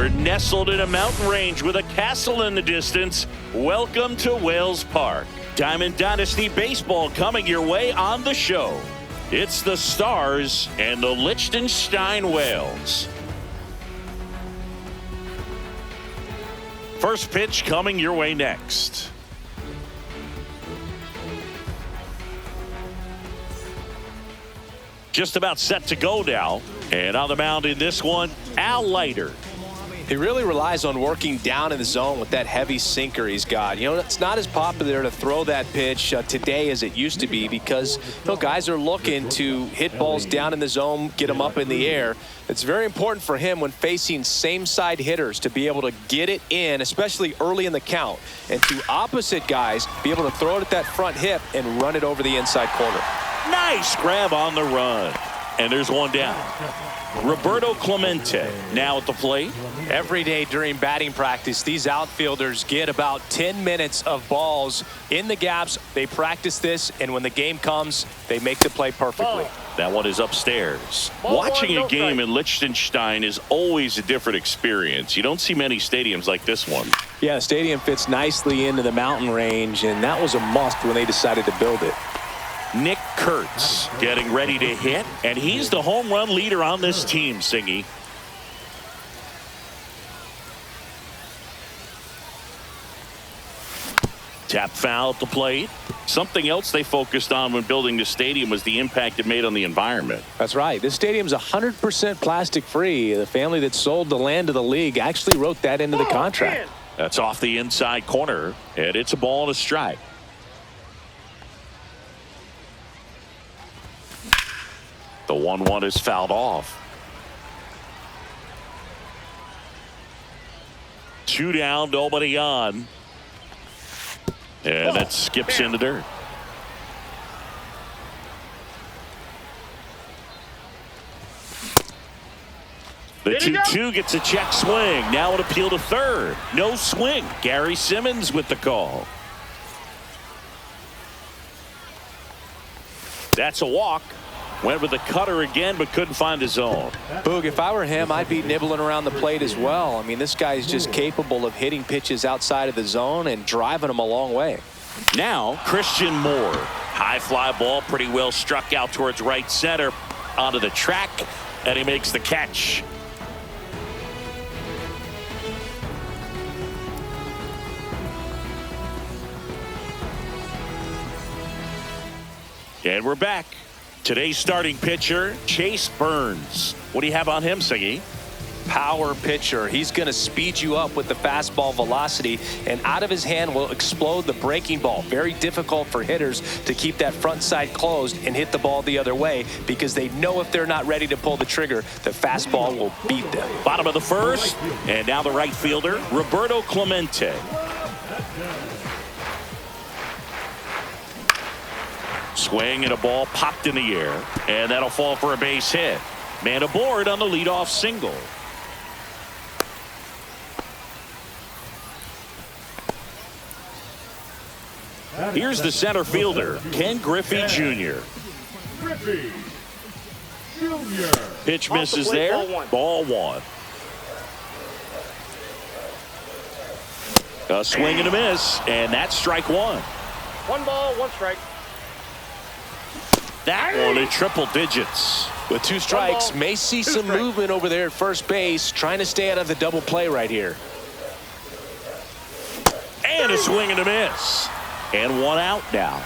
We're nestled in a mountain range with a castle in the distance. Welcome to Whales Park. Diamond Dynasty Baseball coming your way on the show. It's the Stars and the Leichtenstein Whales. First pitch coming your way next. Just about set to go now. And on the mound in this one, Al Leiter. He really relies on working down in the zone with that heavy sinker he's got. You know, it's not as popular to throw that pitch today as it used to be because, guys are looking to hit balls down in the zone, get them up in the air. It's very important for him when facing same-side hitters to be able to get it in, especially early in the count, and to opposite guys be able to throw it at that front hip and run it over the inside corner. Nice grab on the run. And there's one down. Roberto Clemente now at the plate. Every day during batting practice, these outfielders get about 10 minutes of balls in the gaps. They practice this, and when the game comes, they make the play perfectly. That one is upstairs. Watching a game in Leichtenstein is always a different experience. You don't see many stadiums like this one. Yeah, the stadium fits nicely into the mountain range, and that was a must when they decided to build it. Nick Kurtz getting ready to hit, and he's the home run leader on this team, Singy. Tap foul at the plate. Something else they focused on when building the stadium was the impact it made on the environment. That's right. This stadium's 100% plastic free. The family that sold the land to the league actually wrote that into the contract. That's off the inside corner, and it's a ball and a strike. The 1-1 is fouled off. 2 down, nobody on. And that skips in the dirt. The 2-2 gets a check swing. Now an appeal to third. No swing. Gary Simmons with the call. That's a walk. Went with the cutter again, but couldn't find his zone. Boog, if I were him, I'd be nibbling around the plate as well. I mean, this guy's just capable of hitting pitches outside of the zone and driving them a long way. Now, Christian Moore. High fly ball, pretty well struck out towards right center. Onto the track, and he makes the catch. And we're back. Today's starting pitcher, Chase Burns. What do you have on him, Siggy? Power pitcher. He's going to speed you up with the fastball velocity, and out of his hand will explode the breaking ball. Very difficult for hitters to keep that front side closed and hit the ball the other way because they know if they're not ready to pull the trigger, the fastball will beat them. Bottom of the first, and now the right fielder, Roberto Clemente. Swing and a ball popped in the air, and that'll fall for a base hit. Man aboard on the leadoff single. Here's the center fielder, Ken Griffey Jr. Pitch misses there. Ball one. A swing and a miss, and that's strike one. 1 ball, 1 strike. That one in triple digits. With 2 strikes, may see some movement over there at first base, trying to stay out of the double play right here. And a swing and a miss. And 1 out now.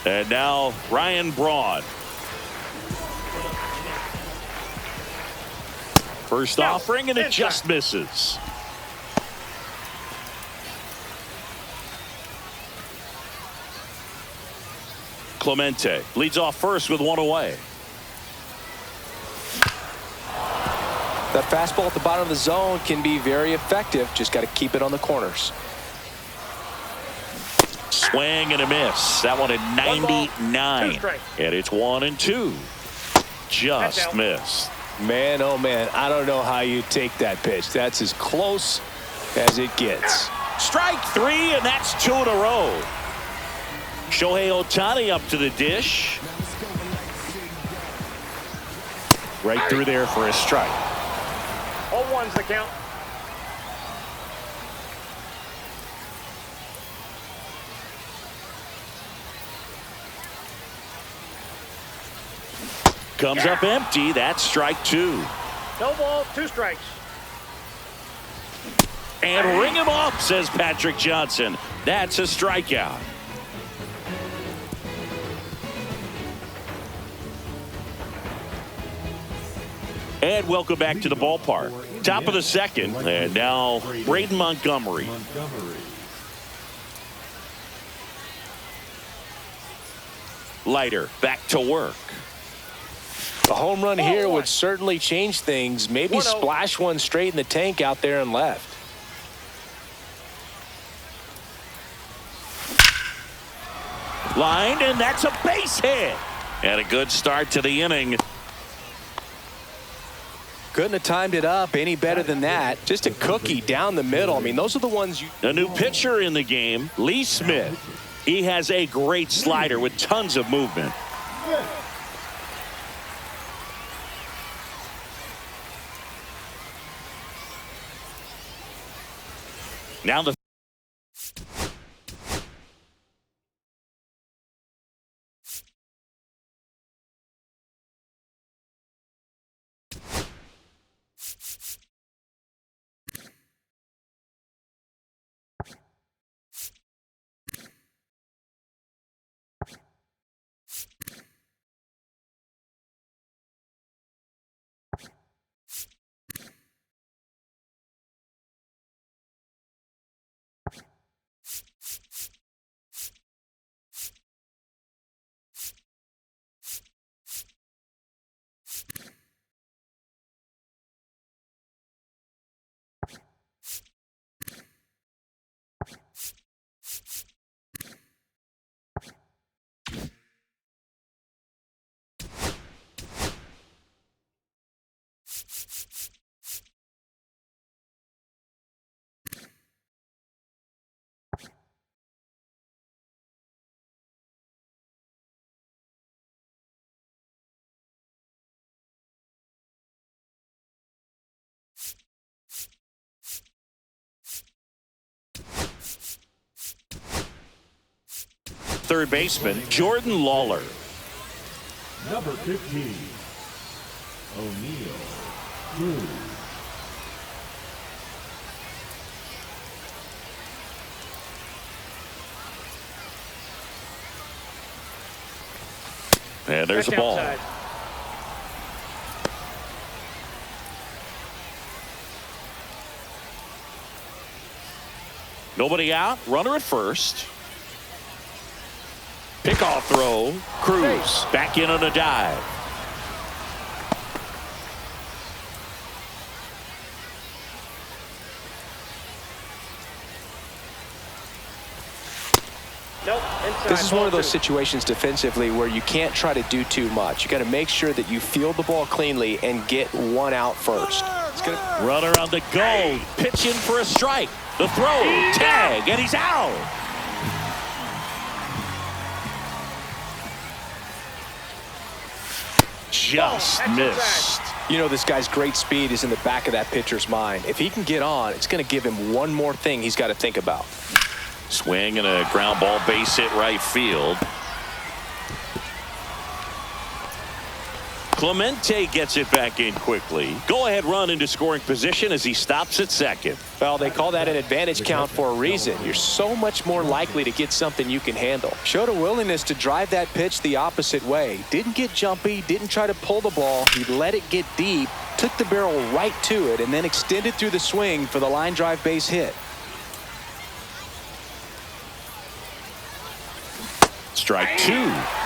And now Ryan Braun. First offering, and it just misses. Clemente leads off first with 1 away. That fastball at the bottom of the zone can be very effective. Just got to keep it on the corners. Swing and a miss. That one at 99. And it's 1-2. Just missed. Man, oh man, I don't know how you take that pitch. That's as close as it gets. Strike 3, and that's 2 in a row. Shohei Ohtani up to the dish. Right through there for a strike. 0-1's the count. Comes up empty. That's strike 2. No ball, 2 strikes. And ring him up, says Patrick Johnson. That's a strikeout. And welcome back to the ballpark. Top of the second, and now Braden Montgomery. Leiter back to work. A home run here would certainly change things. Maybe 1-0. splash one straight in the tank out there and left. Lined, and that's a base hit. And a good start to the inning. Couldn't have timed it up any better than that. Just a cookie down the middle. I mean, those are the ones you... A new pitcher in the game, Lee Smith. He has a great slider with tons of movement. Now the third baseman, Jordan Lawler. Number 15, O'Neill Cruz. And there's a Check ball. outside. Nobody out. Runner at first. Pickoff throw. Cruz back in on a dive. Nope, inside. This is one of Ball those 2. situations defensively where you can't try to do too much. You got to make sure that you field the ball cleanly and get one out first. It's gonna... Runner on the go. Pitching for a strike. The throw. Tag. And he's out. Just missed. You know, this guy's great speed is in the back of that pitcher's mind. If he can get on, it's going to give him one more thing he's got to think about. Swing and a ground ball, base hit right field. Clemente gets it back in quickly. Go ahead run into scoring position as he stops at second. Well, they call that an advantage count for a reason. You're so much more likely to get something you can handle. Showed a willingness to drive that pitch the opposite way. Didn't get jumpy, didn't try to pull the ball. He let it get deep, took the barrel right to it, and then extended through the swing for the line drive base hit. Strike 2.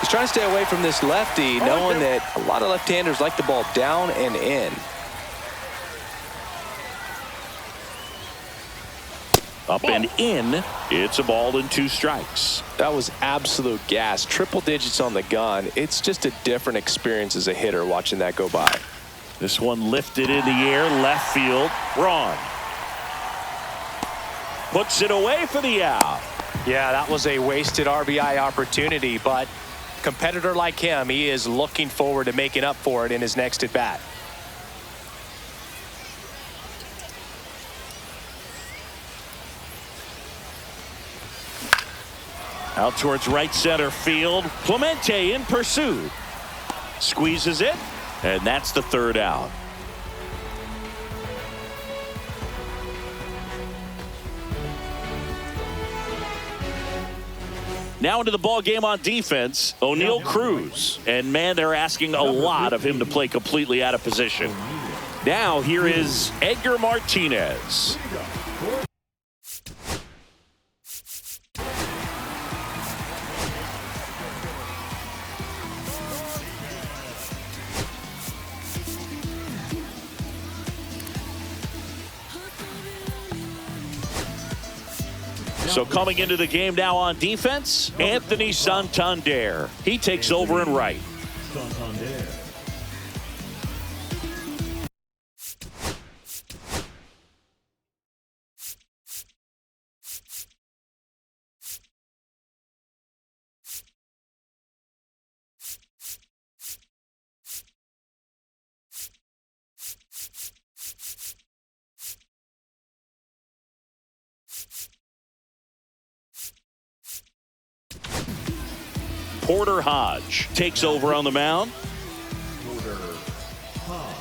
He's trying to stay away from this lefty, knowing that a lot of left-handers like the ball down and in. Up and in. It's a ball and 2 strikes. That was absolute gas. Triple digits on the gun. It's just a different experience as a hitter watching that go by. This one lifted in the air, left field. Braun puts it away for the out. Yeah, that was a wasted RBI opportunity, but a competitor like him, he is looking forward to making up for it in his next at bat. Out towards right center field. Clemente in pursuit. Squeezes it, and that's the third out. Now into the ball game on defense, O'Neal Cruz. And man, they're asking a lot of him to play completely out of position. Now here is Edgar Martinez. So coming into the game now on defense, Anthony Santander. He takes over in right. Santander. Porter Hodge takes over on the mound. Porter Hodge.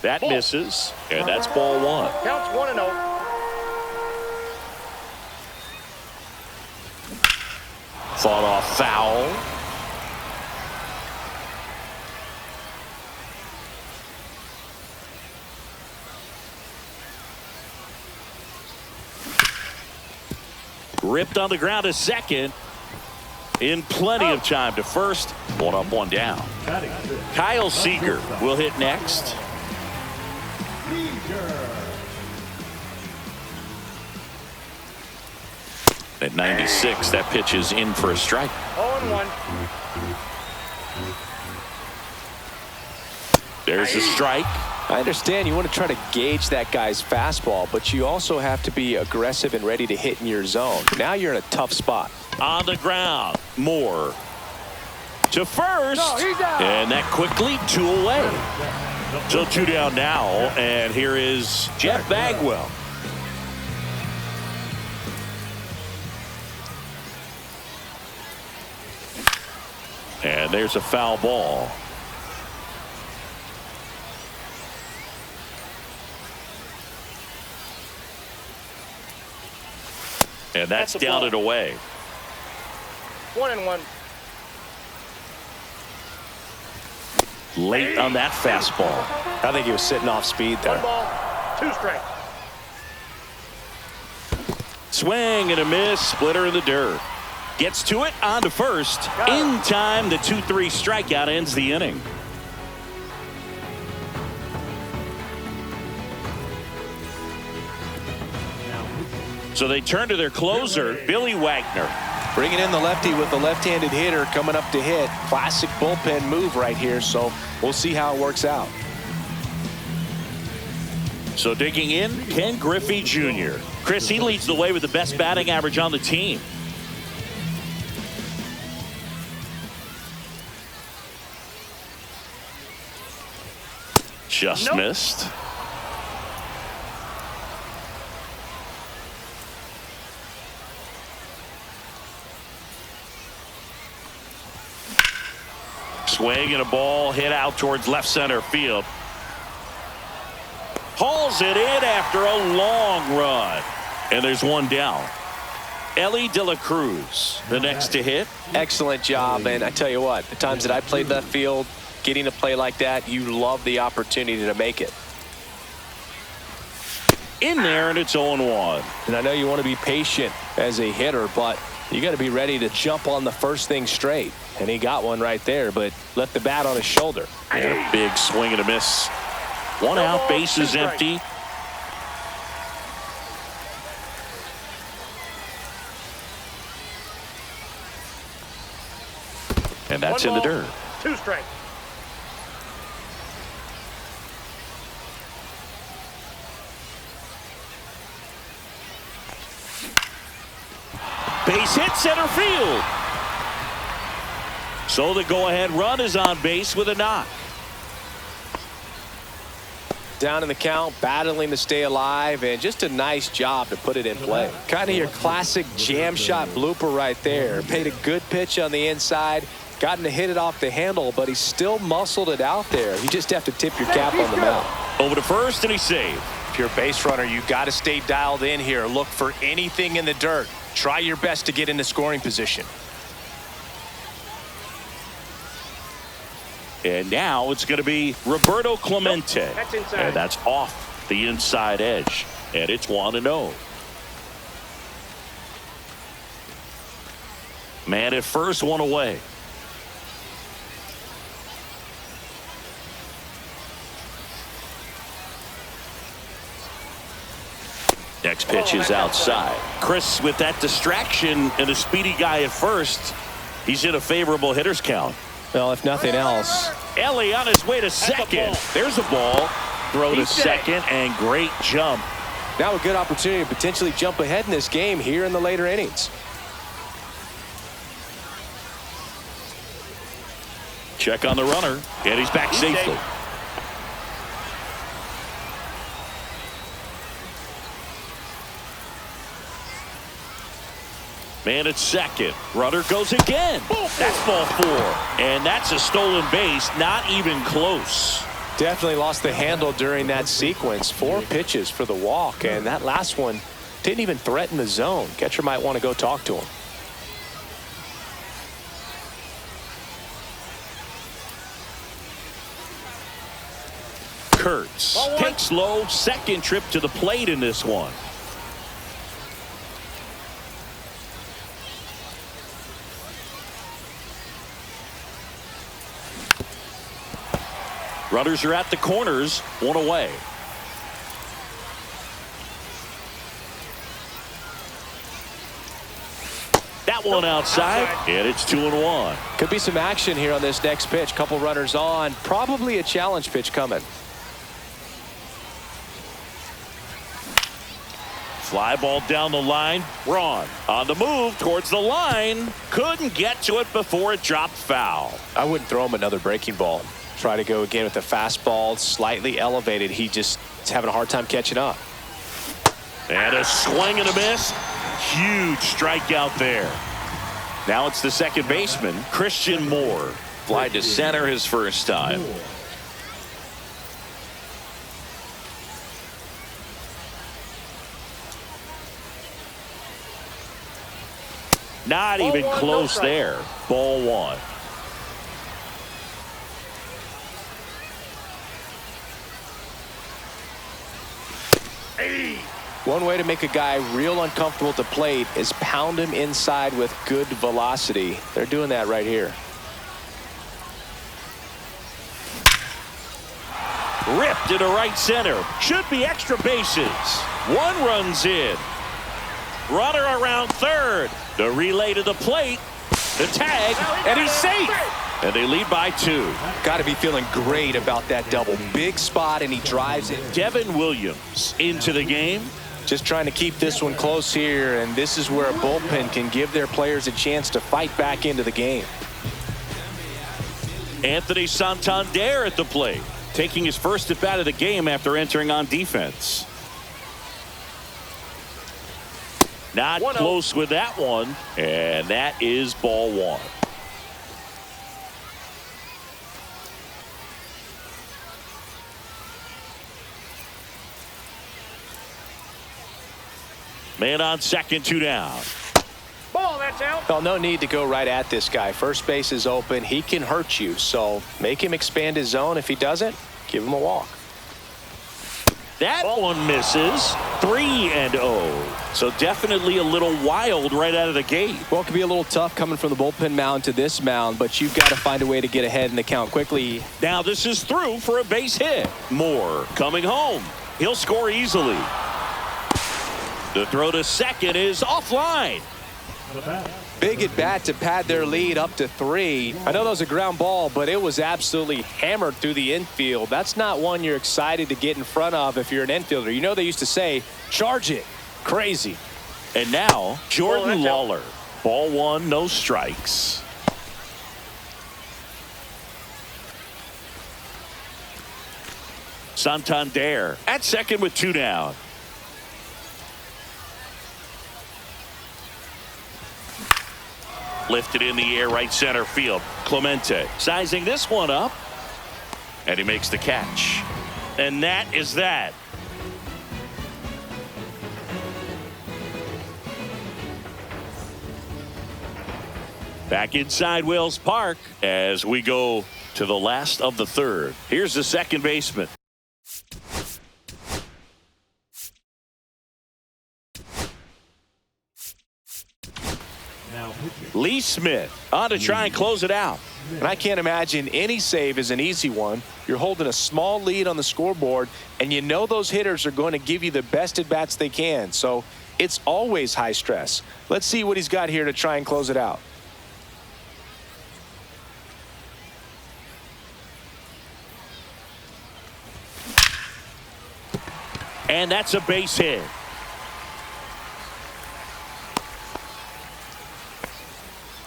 That misses, and that's ball one. Counts 1-0. Fought off foul. Ripped on the ground to second. In plenty of time to first. One up, one down. Kyle Seager will hit next. At 96, that pitch is in for a strike. 0-1. There's the strike. I understand you want to try to gauge that guy's fastball, but you also have to be aggressive and ready to hit in your zone. Now you're in a tough spot. On the ground. Moore to first. No, he's out. And that quickly 2 away. So 2 down now. And here is Jeff Bagwell. And there's a foul ball. And that's down and away. 1-1. Late on that fastball. I think he was sitting off speed there. 1 ball, 2 strikes. Swing and a miss. Splitter in the dirt. Gets to it, on to first. In time, the 2-3 strikeout ends the inning. So they turn to their closer, Billy Wagner. Bringing in the lefty with the left-handed hitter coming up to hit. Classic bullpen move right here, so we'll see how it works out. So digging in, Ken Griffey Jr. Chris, he leads the way with the best batting average on the team. Just missed. Swing and a ball hit out towards left center field. Hauls it in after a long run. And there's one down. Ellie De La Cruz, the next to hit. Excellent job, and I tell you what, the times that I played left field, getting a play like that, you love the opportunity to make it. In there, and it's 0-1. And I know you want to be patient as a hitter, but you got to be ready to jump on the first thing straight. And he got one right there, but left the bat on his shoulder. And a big swing and a miss. One out, bases empty. And that's in the dirt. 2 strikes. Base hit center field. So the go-ahead run is on base with a knock. Down in the count, battling to stay alive, and just a nice job to put it in play. Kind of your classic jam shot blooper right there. Paid a good pitch on the inside, gotten to hit it off the handle, but he still muscled it out there. You just have to tip your cap on the mound. Over to first, and he's saved. If you're a base runner, you've got to stay dialed in here. Look for anything in the dirt. Try your best to get into scoring position. And now it's going to be Roberto Clemente. That's inside. And that's off the inside edge. And it's 1-0. Man at first, one away. Next pitch is outside. Chris, with that distraction and a speedy guy at first, he's in a favorable hitter's count. Well, if nothing else. Ellie on his way to second. There's a ball. Throw to second, and great jump. Now a good opportunity to potentially jump ahead in this game here in the later innings. Check on the runner, and he's back safely. Man at second. Runner goes again. That's ball 4. And that's a stolen base. Not even close. Definitely lost the handle during that sequence. 4 pitches for the walk, and that last one didn't even threaten the zone. Catcher might want to go talk to him. Kurtz takes low. Second trip to the plate in this one. Runners are at the corners, one away. That one outside, and it's 2-1. Could be some action here on this next pitch. Couple runners on. Probably a challenge pitch coming. Fly ball down the line. Braun on the move towards the line. Couldn't get to it before it dropped foul. I wouldn't throw him another breaking ball. Try to go again with the fastball, slightly elevated. He just is having a hard time catching up. And a swing and a miss. Huge strikeout there. Now it's the second baseman, Christian Moore. Fly to center his first time. Not even close there. Ball 1. One way to make a guy real uncomfortable at the plate is pound him inside with good velocity. They're doing that right here. Ripped into right center. Should be extra bases. 1 runs in. Runner around third. The relay to the plate. The tag. And he's safe. And they lead by 2. Got to be feeling great about that double. Big spot, and he drives it. Devin Williams into the game. Just trying to keep this one close here, and this is where a bullpen can give their players a chance to fight back into the game. Anthony Santander at the plate, taking his first at bat of the game after entering on defense. Not close with that one, and that is ball 1. Man on second, 2 down. Ball, that's out. Well, no need to go right at this guy. First base is open. He can hurt you, so make him expand his zone. If he doesn't, give him a walk. That one misses. 3-0. So definitely a little wild right out of the gate. Well, it can be a little tough coming from the bullpen mound to this mound, but you've got to find a way to get ahead in the count quickly. Now this is through for a base hit. Moore coming home. He'll score easily. The throw to second is offline. Big at bat to pad their lead up to 3. I know that was a ground ball, but it was absolutely hammered through the infield. That's not one you're excited to get in front of if you're an infielder. You know they used to say, charge it. Crazy. And now Jordan Lawler Ball one, no strikes. Santander at second with 2 down. Lifted in the air, right center field. Clemente sizing this one up, and he makes the catch. And that is that. Back inside Whales Park as we go to the last of the third. Here's the second baseman. Now Lee Smith on to try and close it out. And I can't imagine any save is an easy one. You're holding a small lead on the scoreboard, and you know those hitters are going to give you the best at-bats they can. So it's always high stress. Let's see what he's got here to try and close it out. And that's a base hit.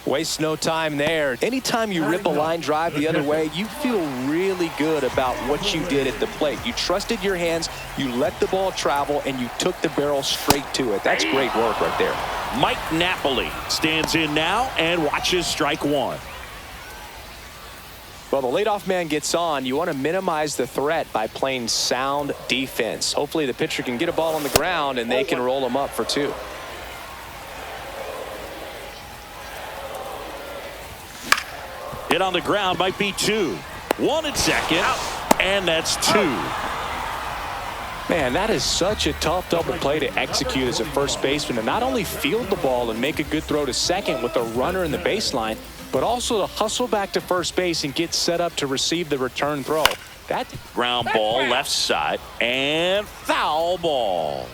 Waste no time there. Anytime you rip a line drive the other way, you feel really good about what you did at the plate. You trusted your hands, you let the ball travel, and you took the barrel straight to it. That's great work right there. Mike Napoli stands in now and watches strike one. Well, the leadoff man gets on. You want to minimize the threat by playing sound defense. Hopefully the pitcher can get a ball on the ground and they can roll him up for 2. Hit on the ground might be 2. 1 at second, and that's 2. Man, that is such a tough double play to execute as a first baseman, to not only field the ball and make a good throw to second with a runner in the baseline, but also to hustle back to first base and get set up to receive the return throw. That ground ball left side and foul ball.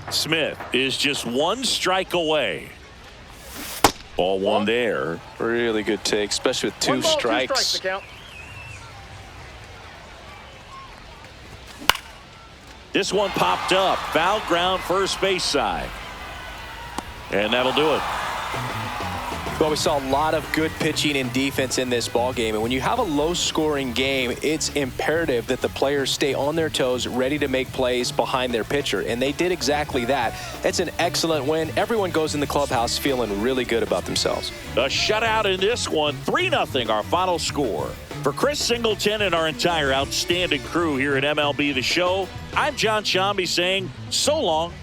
Smith is just 1 strike away. Ball 1 there. really good take, especially with 2 strikes. 2 strikes to count. This one popped up. Foul ground first base side. And that'll do it. Well, we saw a lot of good pitching and defense in this ball game, and when you have a low-scoring game, it's imperative that the players stay on their toes, ready to make plays behind their pitcher, and they did exactly that. It's an excellent win. Everyone goes in the clubhouse feeling really good about themselves. A shutout in this one, 3-0 our final score. For Chris Singleton and our entire outstanding crew here at MLB The Show, I'm John Shambi saying so long.